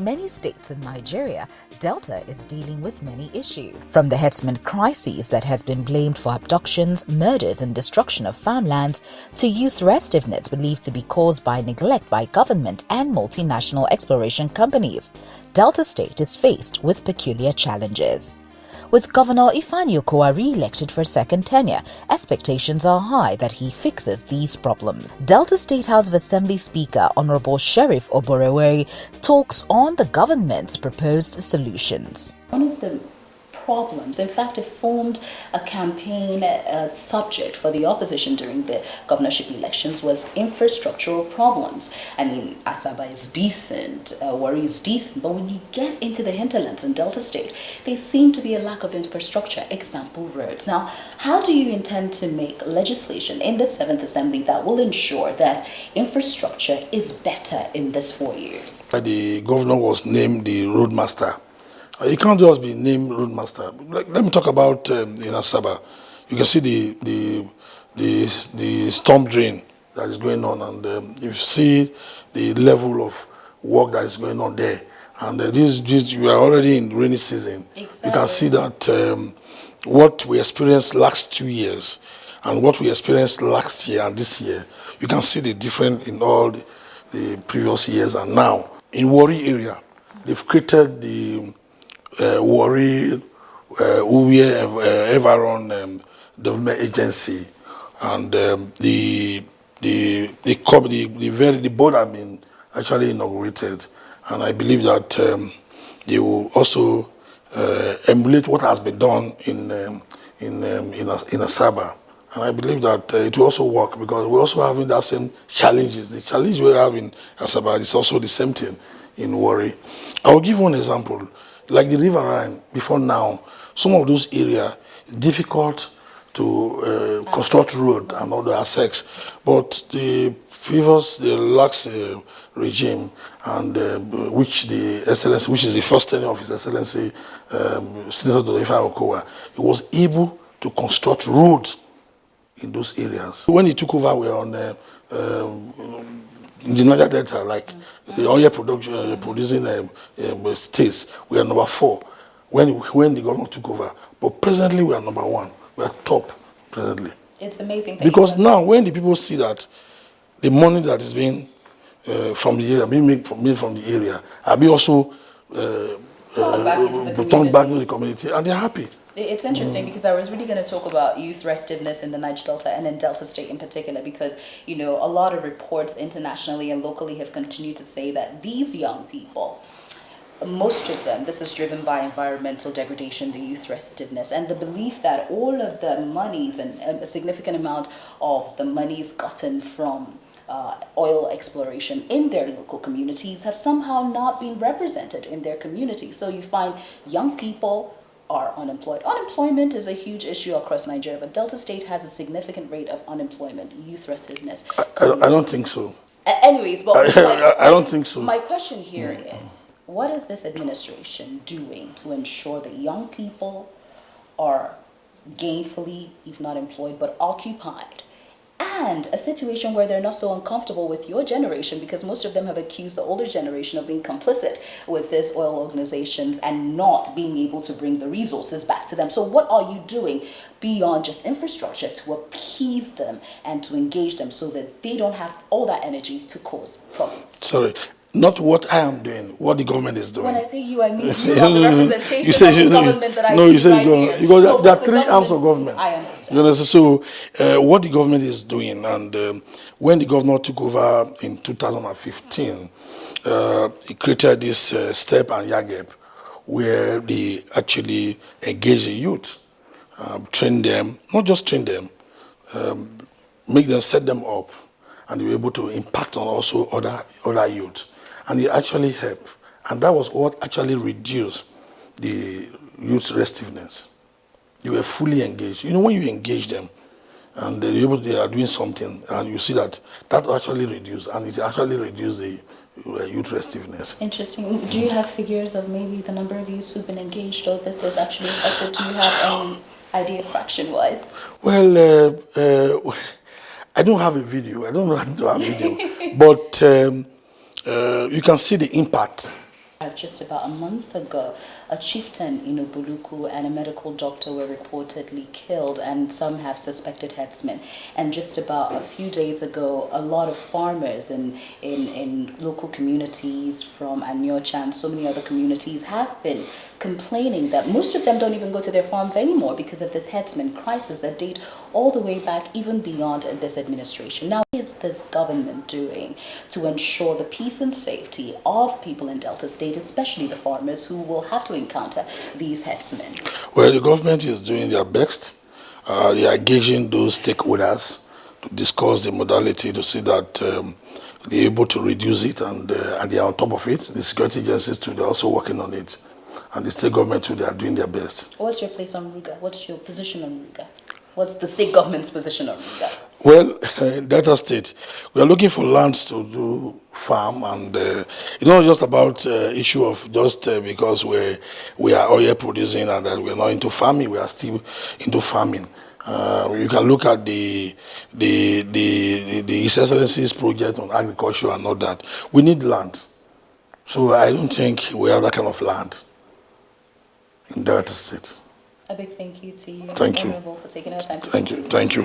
many states in Nigeria, Delta is dealing with many issues. From the Herdsmen crises that has been blamed for abductions, murders and destruction of farmlands, to youth restiveness believed to be caused by neglect by government and multinational exploration companies, Delta State is faced with peculiar challenges. With Governor Ifeanyi Okowa re-elected for a second tenure, expectations are high that he fixes these problems. Delta State House of Assembly Speaker Honorable Sheriff Oborewere talks on the government's proposed solutions. One of the problems, in fact, it formed a campaign subject for the opposition during the governorship elections, was infrastructural problems. I mean, Asaba is decent, Warri is decent, but when you get into the hinterlands in Delta State, there seems to be a lack of infrastructure, example roads. Now, how do you intend to make legislation in the 7th Assembly that will ensure that infrastructure is better in this 4 years? The governor was named the roadmaster. You can't just be named roadmaster. Let me talk about in Asaba. You can see the storm drain that is going on, and you see the level of work that is going on there. And we are already in rainy season. Exactly. You can see that what we experienced last 2 years and what we experienced last year and this year, you can see the difference in all the previous years and now. In Warri area, they've created the Warri Everon Development Agency, and the board have been actually inaugurated, and I believe that they will also emulate what has been done in Asaba, and I believe that it will also work because we're also having that same challenges. The challenge we have in Asaba is also the same thing in Warri. I will give one example. Like the river Rhine, before now, some of those areas difficult to construct road and all the access. But the lax regime, and which the Excellency, which is the first tenure of His Excellency, Senator Dr. Ifeanyi Okowa, he was able to construct roads in those areas. When he took over, we were on in the Niger Delta, like the oil production, producing states, we are number 4 when the government took over. But presently, we are number 1. We are top presently. It's amazing. Because now, when the people see that the money that is being from the area, being made from the area, and be also turned back into the community, and they're happy. It's interesting because I was really going to talk about youth restiveness in the Niger Delta and in Delta State in particular, because, you know, a lot of reports internationally and locally have continued to say that these young people, most of them, this is driven by environmental degradation, the youth restiveness, and the belief that all of the monies and a significant amount of the monies gotten from oil exploration in their local communities have somehow not been represented in their communities. So you find young people are unemployed. Unemployment is a huge issue across Nigeria, but Delta State has a significant rate of unemployment, youth restiveness. I don't think so. Anyways, but I don't think so. My question here is, what is this administration doing to ensure that young people are gainfully, if not employed, but occupied? And a situation where they're not so uncomfortable with your generation, because most of them have accused the older generation of being complicit with these oil organizations and not being able to bring the resources back to them. So what are you doing beyond just infrastructure to appease them and to engage them so that they don't have all that energy to cause problems? Sorry. Not what I am doing, what the government is doing. When I say you, I mean you are the representation of the government that I see you say right here. Because so there are 3 arms of government. I understand. You understand? So what the government is doing, and when the governor took over in 2015, he created this STEP and YAGEP, where they actually engage the youth, train them, not just train them, make them, set them up, and they were able to impact on also other youth. And it actually helped. And that was what actually reduced the youth restiveness. They were fully engaged. You know, when you engage them and they are doing something, and you see that actually reduced, and it actually reduced the youth restiveness. Interesting. Do you have figures of maybe the number of youths who've been engaged, or this is actually affected? Do you have any idea fraction-wise? Well, I don't have a video. I don't know how to have a video. But you can see the impact Just about a month ago, a chieftain in Buluku and a medical doctor were reportedly killed, and some have suspected herdsmen. And just about a few days ago, a lot of farmers in local communities from Anyocha and so many other communities have been complaining that most of them don't even go to their farms anymore because of this herdsman crisis that date all the way back even beyond this administration. Now, what is this government doing to ensure the peace and safety of people in Delta State, especially the farmers who will have to encounter these herdsmen? Well, the government is doing their best. They are engaging those stakeholders to discuss the modality to see that they're able to reduce it, and they are on top of it. The security agencies too, they're also working on it. And the state government too, they are doing their best. What's your place on RUGA? What's your position on RUGA? What's the state government's position on RUGA? Well, in Delta State, we are looking for lands to do farm, and it's not just about issue of just because we are oil producing and that we are not into farming. We are still into farming. You can look at the His Excellency's project on agriculture and all that. We need land, so I don't think we have that kind of land in Delta State. A big thank you to you. Thank you. For taking our time to Thank you.